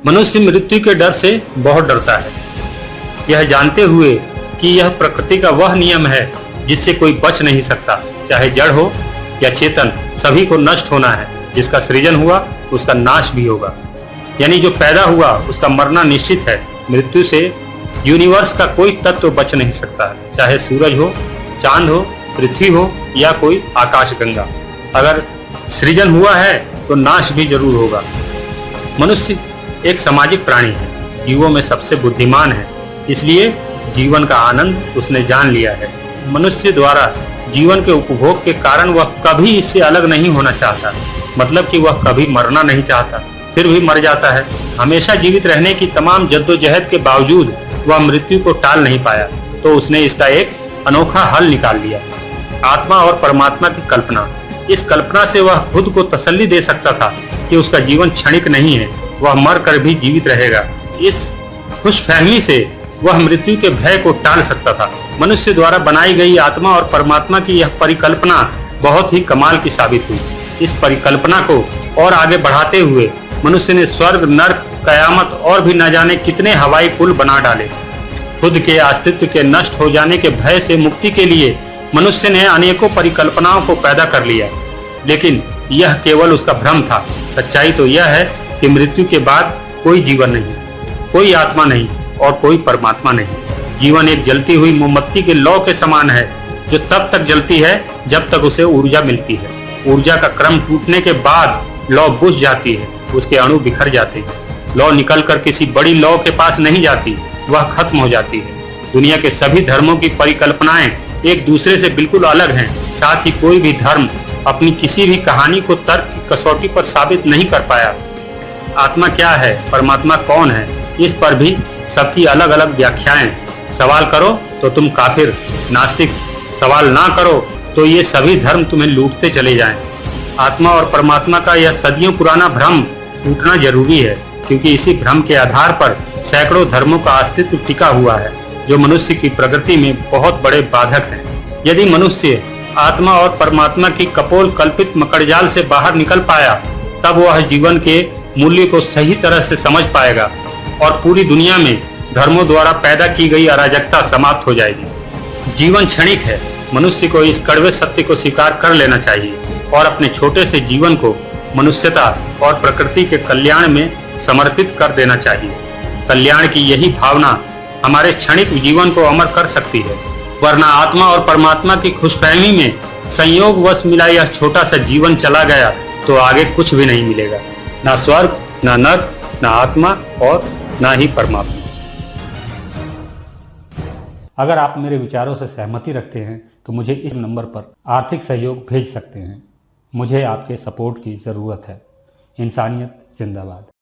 मनुष्य मृत्यु के डर से बहुत डरता है, यह जानते हुए कि यह प्रकृति का वह नियम है जिससे कोई बच नहीं सकता। चाहे जड़ हो या चेतन, सभी को नष्ट होना है। जिसका सृजन हुआ उसका नाश भी होगा, यानी जो पैदा हुआ उसका मरना निश्चित है। मृत्यु से यूनिवर्स का कोई तत्व बच नहीं सकता, चाहे सूरज हो, चांद हो, पृथ्वी हो या कोई आकाश गंगा। अगर सृजन हुआ है तो नाश भी जरूर होगा। मनुष्य एक सामाजिक प्राणी है, जीवों में सबसे बुद्धिमान है, इसलिए जीवन का आनंद उसने जान लिया है। मनुष्य द्वारा जीवन के उपभोग के कारण वह कभी इससे अलग नहीं होना चाहता, मतलब कि वह कभी मरना नहीं चाहता, फिर भी मर जाता है। हमेशा जीवित रहने की तमाम जद्दोजहद के बावजूद वह मृत्यु को टाल नहीं पाया, तो उसने इसका एक अनोखा हल निकाल लिया, आत्मा और परमात्मा की कल्पना। इस कल्पना से वह खुद को तसल्ली दे सकता था कि उसका जीवन क्षणिक नहीं है, वह मर कर भी जीवित रहेगा। इस खुशफहमी से वह मृत्यु के भय को टाल सकता था। मनुष्य द्वारा बनाई गई आत्मा और परमात्मा की यह परिकल्पना बहुत ही कमाल की साबित हुई। इस परिकल्पना को और आगे बढ़ाते हुए मनुष्य ने स्वर्ग, नर्क, कयामत और भी न जाने कितने हवाई पुल बना डाले। खुद के अस्तित्व के नष्ट हो जाने के भय से मुक्ति के लिए मनुष्य ने अनेकों परिकल्पनाओं को पैदा कर लिया, लेकिन यह केवल उसका भ्रम था। सच्चाई तो यह है कि मृत्यु के बाद कोई जीवन नहीं, कोई आत्मा नहीं और कोई परमात्मा नहीं। जीवन एक जलती हुई मोमबत्ती के लौ के समान है, जो तब तक जलती है जब तक उसे ऊर्जा मिलती है। ऊर्जा का क्रम टूटने के बाद लौ बुझ जाती है, उसके अणु बिखर जाते हैं। लौ निकलकर किसी बड़ी लौ के पास नहीं जाती, वह खत्म हो जाती है। दुनिया के सभी धर्मों की परिकल्पनाएं एक दूसरे से बिल्कुल अलग हैं। साथ ही कोई भी धर्म अपनी किसी भी कहानी को तर्क की कसौटी पर साबित नहीं कर पाया। आत्मा क्या है, परमात्मा कौन है, इस पर भी सबकी अलग अलग व्याख्याएं। सवाल करो तो तुम काफिर, नास्तिक, सवाल ना करो तो ये सभी धर्म तुम्हें लूटते चले जाएं। आत्मा और परमात्मा का यह सदियों पुराना भ्रम टूटना जरूरी है, क्योंकि इसी भ्रम के आधार पर सैकड़ों धर्मों का अस्तित्व टिका हुआ है, जो मनुष्य की प्रगति में बहुत बड़े बाधक हैं। यदि मनुष्य आत्मा और परमात्मा की कपोल कल्पित मकड़जाल से बाहर निकल पाया, तब वह जीवन के मूल्य को सही तरह से समझ पाएगा और पूरी दुनिया में धर्मों द्वारा पैदा की गई अराजकता समाप्त हो जाएगी। जीवन क्षणिक है, मनुष्य को इस कड़वे सत्य को स्वीकार कर लेना चाहिए और अपने छोटे से जीवन को मनुष्यता और प्रकृति के कल्याण में समर्पित कर देना चाहिए। कल्याण की यही भावना हमारे क्षणिक जीवन को अमर कर सकती है, वरना आत्मा और परमात्मा की खुशफहमी में संयोगवश मिला यह छोटा सा जीवन चला गया तो आगे कुछ भी नहीं मिलेगा, ना स्वर्ग, ना नर्क, ना आत्मा और ना ही परमात्मा। अगर आप मेरे विचारों से सहमति रखते हैं तो मुझे इस नंबर पर आर्थिक सहयोग भेज सकते हैं। मुझे आपके सपोर्ट की ज़रूरत है। इंसानियत जिंदाबाद।